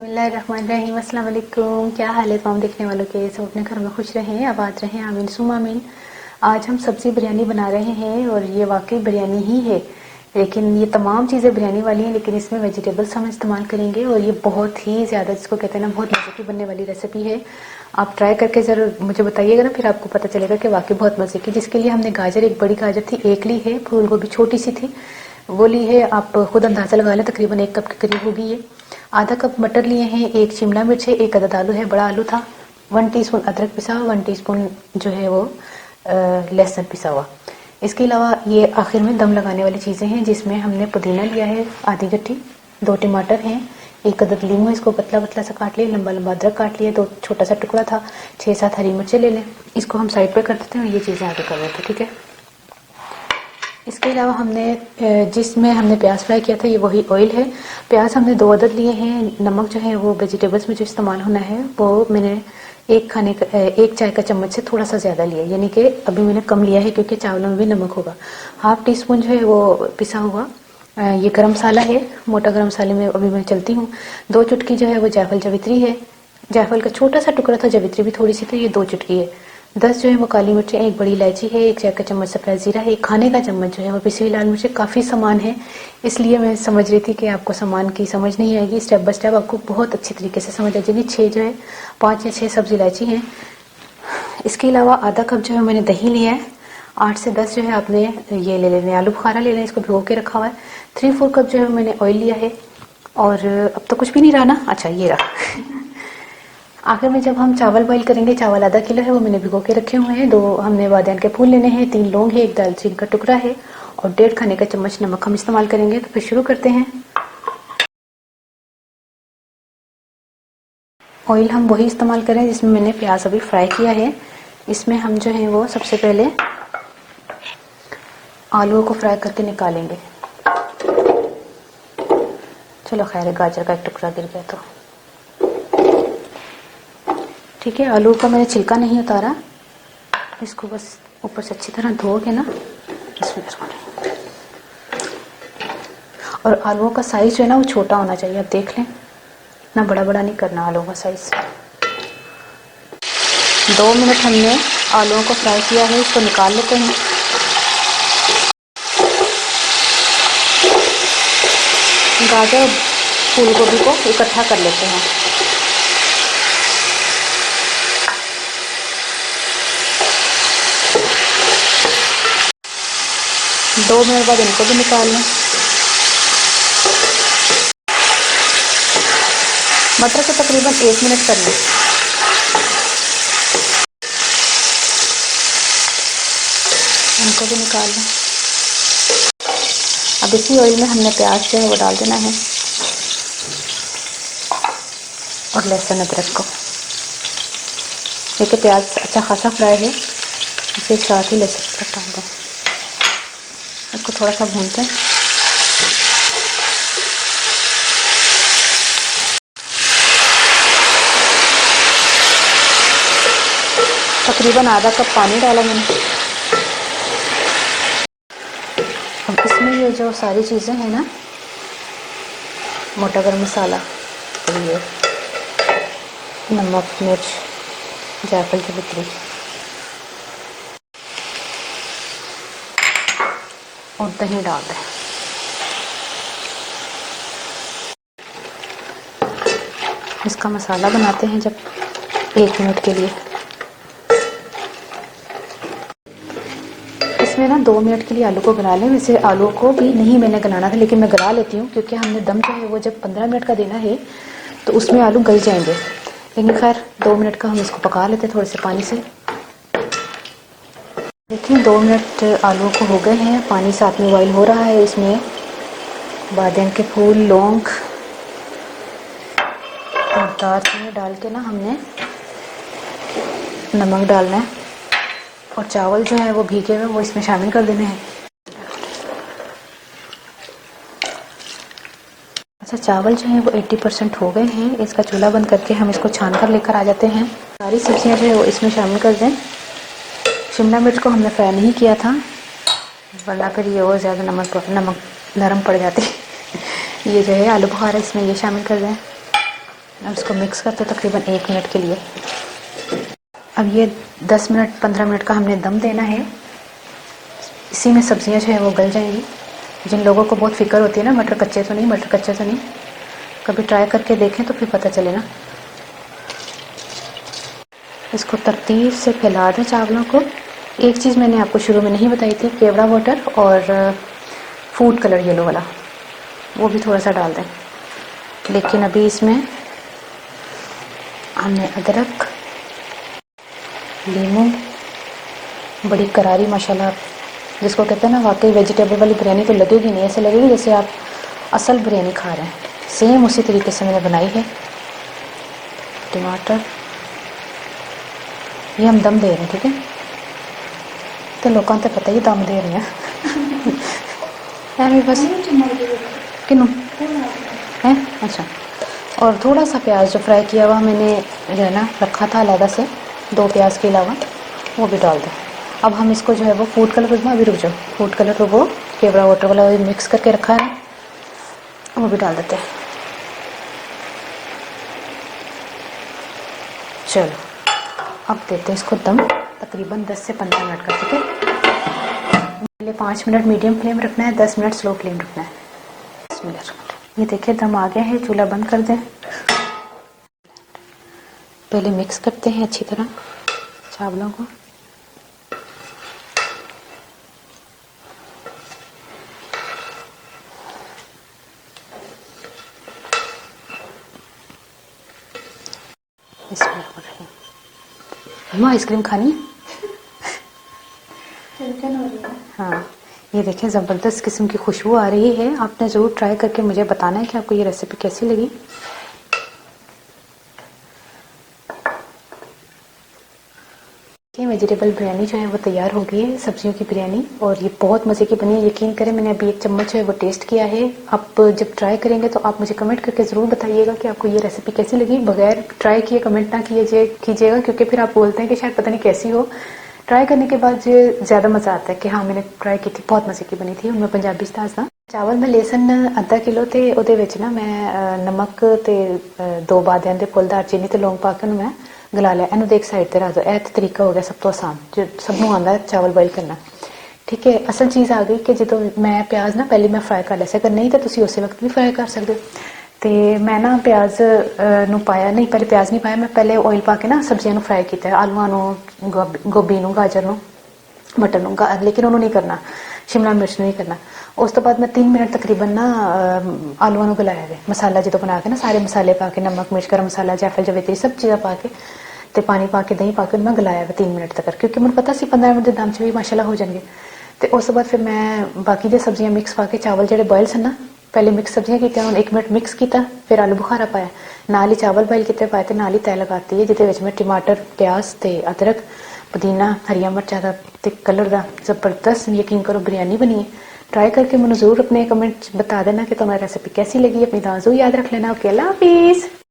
बिस्मिल्लाहिर्रहमानिर्रहीम। अस्सलाम वालेकुम। क्या हाल है तमाम देखने वालों के? सब अपने घर में खुश रहें, आबाद रहें, आमीन सुम आमीन। आज हम सब्जी बिरयानी बना रहे हैं और ये वाकई बिरयानी ही है, लेकिन ये तमाम चीज़ें बिरयानी वाली हैं, लेकिन इसमें वेजिटेबल्स हम इस्तेमाल करेंगे और ये बहुत ही ज़्यादा, जिसको कहते हैं ना, बहुत मज़े की बनने वाली रेसिपी है। आप ट्राई करके ज़रूर मुझे बताइएगा ना, फिर आपको पता चलेगा कि वाकई बहुत मज़े की। जिसके लिए हमने गाजर, एक बड़ी गाजर थी, एक ली है। फूल गोभी छोटी सी थी, वो ली है। आप खुद अंदाज़ा लगा लें, तकरीबन 1 कप के करीब होगी ये। आधा कप मटर लिए हैं, 1 शिमला मिर्च है, 1 अदद आलू है, बड़ा आलू था। 1 टीस्पून अदरक पिसा हुआ, 1 टीस्पून जो है वो लहसुन पिसा हुआ। इसके अलावा ये आखिर में दम लगाने वाली चीज़ें हैं, जिसमें हमने पुदीना लिया है आधी गट्ठी, 2 टमाटर हैं, 1 अदद लीमू, इसको पतला पतला सा काट लिया, लंबा लंबा अदरक काट लिया, 2 छोटा सा टुकड़ा था, 6-7 हरी मिर्चें ले लें। इसको हम साइड पर कर देते हैं और ये चीज़ें आगे कर देते हैं, ठीक है। इसके अलावा हमने जिसमें हमने प्याज फ्राई किया था, ये वही ऑयल है। प्याज हमने 2 अदद लिए हैं। नमक जो है वो वेजिटेबल्स में जो इस्तेमाल होना है वो मैंने 1 चाय का चम्मच से थोड़ा सा ज़्यादा लिया, यानी कि अभी मैंने कम लिया है क्योंकि चावलों में भी नमक होगा। 1/2 टीस्पून जो है वो पिसा हुआ ये गरम मसाला है, मोटा गरम मसाले में अभी मैं चलती हूँ। 2 चुटकी जो है वो जायफल जवित्री है, जायफल का छोटा सा टुकड़ा था, जवित्री भी थोड़ी सी थी, ये 2 चुटकी है। 10 जो है वो काली मिर्चें, 1 बड़ी इलायची है, 1 चाय का चम्मच सफ़ेद जीरा है, 1 खाने का चम्मच जो है वो पिसी हुई लाल मिर्चें। काफ़ी सामान है, इसलिए मैं समझ रही थी कि आपको सामान की समझ नहीं आएगी। स्टेप बाय स्टेप आपको बहुत अच्छी तरीके से समझ आ जाएगी। 6 जो है 5 या 6 सब्ज़ इलायची हैं। इसके अलावा आधा कप जो है मैंने दही लिया है। 8 से 10 जो है आपने ये ले लेने, आलू बुखारा ले लें, इसको भिगो के रखा हुआ है। 3-4 कप जो है मैंने ऑयल लिया है। और अब तो कुछ भी नहीं रहा ना, अच्छा ये रहा। आखिर में जब हम चावल बॉईल करेंगे, चावल आधा किलो है, वो मैंने भिगो के रखे हुए हैं। 2 हमने बादियान के फूल लेने हैं, 3 लौंग है, 1 दालचीनी का टुकड़ा है और 1.5 खाने का चम्मच नमक हम इस्तेमाल करेंगे। तो फिर शुरू करते हैं। ऑयल हम वही इस्तेमाल करें जिसमें मैंने प्याज अभी फ्राई किया है। इसमें हम जो है वो सबसे पहले आलूओं को फ्राई करके निकालेंगे। चलो खैर है, गाजर का एक टुकड़ा गिर गया तो ठीक है। आलू का मैंने छिलका नहीं उतारा, इसको बस ऊपर से अच्छी तरह धो के ना, और आलूओं का साइज जो है ना वो छोटा होना चाहिए, आप देख लें ना, बड़ा बड़ा नहीं करना आलूओं का साइज। 2 मिनट हमने आलूओं को फ्राई किया है, इसको निकाल लेते हैं। गाजर फूल गोभी को इकट्ठा कर लेते हैं। दो मिनट बाद इनको भी निकाल लें। मटर को तकरीबन 1 मिनट कर लें। इनको भी निकाल लें। अब इसी ऑयल में हमने प्याज जो है वो डाल देना है और लहसुन अदरक को। देखिए प्याज अच्छा खासा फ्राई है, इसे साथ ही लहसुन अदरक डाल दें। इसको थोड़ा सा भूनते हैं। तकरीबन आधा कप पानी डाला मैंने। अब इसमें ये जो सारी चीज़ें हैं ना, मोटा गरम मसाला, ये नमक, मिर्च, जायफल की पत्ती और दही डाल दें। इसका मसाला बनाते हैं जब 1 मिनट के लिए। इसमें ना 2 मिनट के लिए आलू को गला लें। वैसे आलू को भी नहीं मैंने गलाना था, लेकिन मैं गला लेती हूँ क्योंकि हमने दम जो है वो जब 15 मिनट का देना है तो उसमें आलू गल जाएंगे। लेकिन खैर 2 मिनट का हम इसको पका लेते हैं थोड़े से पानी से। देखिए 2 मिनट आलू को हो गए हैं, पानी साथ में बॉईल हो रहा है। इसमें बादियान के फूल, लौंग और दालचीनी डाल के ना हमने नमक डालना है और चावल जो है वो भीगे हुए वो इसमें शामिल कर देने हैं। अच्छा, चावल जो है वो 80% हो गए हैं। इसका चूल्हा बंद करके हम इसको छान कर लेकर आ जाते हैं। सारी सब्जियां जो है वो इसमें शामिल कर दें। शिमला मिर्च को हमने फ्राई नहीं किया था, वरना फिर ये और ज़्यादा नमक नरम पड़ जाती। ये जो है आलू बुखारा, इसमें ये शामिल कर दें। अब इसको मिक्स करते तकरीबन 1 मिनट के लिए। अब ये 10 मिनट 15 मिनट का हमने दम देना है। इसी में सब्जियां जो है वो गल जाएंगी। जिन लोगों को बहुत फिक्र होती है ना मटर कच्चे तो नहीं, कभी ट्राई करके देखें तो फिर पता चले ना। इसको तरतीब से फैला दें चावलों को। एक चीज़ मैंने आपको शुरू में नहीं बताई थी, केवड़ा वाटर और फूड कलर येलो वाला, वो भी थोड़ा सा डाल दें। लेकिन अभी इसमें हमने अदरक, लीमू, बड़ी करारी माशाल्लाह, जिसको कहते हैं ना वाकई वेजिटेबल वाली बिरयानी तो लगेगी नहीं, ऐसे लगेगी जैसे आप असल बिरयानी खा रहे हैं। सेम उसी तरीके से मैंने बनाई है। टमाटर, ये हम दम दे रहे हैं, ठीक है, तो लोगों को पता ही दम दे रहे हैं बस किनू है। अच्छा, और थोड़ा सा प्याज जो फ्राई किया हुआ मैंने जो है ना रखा था अलग से, 2 प्याज के अलावा, वो भी डाल दें। अब हम इसको जो है वो फूड कलर, अभी रुक जाओ, फूड कलर तो वो केवड़ा वाटर वाला मिक्स करके रखा है, वो भी डाल देते हैं। चलो अब देते हैं इसको दम तकरीबन 10 से 15 मिनट का, ठीक है। पहले 5 मिनट मीडियम फ्लेम रखना है, 10 मिनट स्लो फ्लेम रखना है। 10 मिनट। ये देखिए दम आ गया है, चूल्हा बंद कर दें। पहले मिक्स करते हैं अच्छी तरह चावलों को। माँ आइसक्रीम खानी है? हाँ, ये देखें ज़बरदस्त किस्म की खुशबू आ रही है। आपने ज़रूर ट्राई करके मुझे बताना है कि आपको ये रेसिपी कैसी लगी। वेजिटेबल बिरयानी जो है वो तैयार हो गई है, सब्जियों की बिरयानी, और ये बहुत मज़े की बनी है। यकीन करें मैंने अभी 1 चम्मच जो है वो टेस्ट किया है। आप जब ट्राई करेंगे तो आप मुझे कमेंट करके ज़रूर बताइएगा कि आपको ये रेसिपी कैसी लगी। बगैर ट्राई किए कमेंट ना कीजिएगा, क्योंकि फिर आप बोलते हैं कि शायद पता नहीं कैसी हो। ट्राई करने के बाद जो ज़्यादा मज़ा आता है कि हाँ मैंने ट्राई की थी, बहुत मज़े की बनी थी। उनमें पंजाबी स्टाइल ना चावल में लेसन आधा किलो थे, ਉਹਦੇ ਵਿੱਚ ना मैं नमक ते 2 बादियां दे फुੱਲ दालचीनी ते लौंग पा के मैं गला लिया। ਇਹਨੂੰ देख साइड ते रख दो। ਇਹ तरीका हो गया सब तो आसान, जो सबनों आंदा चावल बॉयल करना, ठीक है। असल चीज़ आ गई कि जो मैं प्याज ना पहले मैं फ्राई कर लिया ਸੀ, अगर नहीं तो तुसी उस वक्त भी फ्राई कर सकते हो। तो मैं ना प्याज ਨੂੰ पाया नहीं, पहले प्याज नहीं पाया, मैं पहले ऑयल पा के ना सब्जियां ਨੂੰ फ्राई किया, आलूआं ਨੂੰ, गोभी ਨੂੰ, गाजर ਨੂੰ, मटर ਨੂੰ, लेकिन उन्होंने नहीं करना, शिमला मिर्च नहीं करना। उस तो बाद मैं 3 मिनट तकरीबन ना आलूआं ਨੂੰ गलाया गया, मसाला जो बना के ना सारे मसाले पा के, नमक मिर्च गर्म मसाला जायफल जवेत्री सब चीज़ें पा के ते पानी पा के दही पा के मैं गलाया 3 मिनट तक, क्योंकि मुझे पता सी 15 मिनट के दम च भी माशाल्लाह हो जाएंगे। तो उस बाद फिर मैं बाकी जो सब्जियां मिक्स पा के, चावल जो बॉयल सन ना, पहले मिक्स सब्जियां की, 1 मिनट मिक्स किया, फिर आलू बुखारा पाया, नाल ही चावल बॉयल किए पाए, तो नाल ही तय लगाती है जिसे मैं टमाटर, प्याज ते अदरक, पुदीना, हरिया मिर्चा का ते कलर का जबरदस्त, यकीन करो बिरयानी बनी है। ट्राई करके मुझे जरूर अपने कमेंट बता देना कि तुम्हारी रेसिपी कैसी लगी। अपनी दुआ जरूर याद रख लेना। ओके, अल्लाह हाफिज़।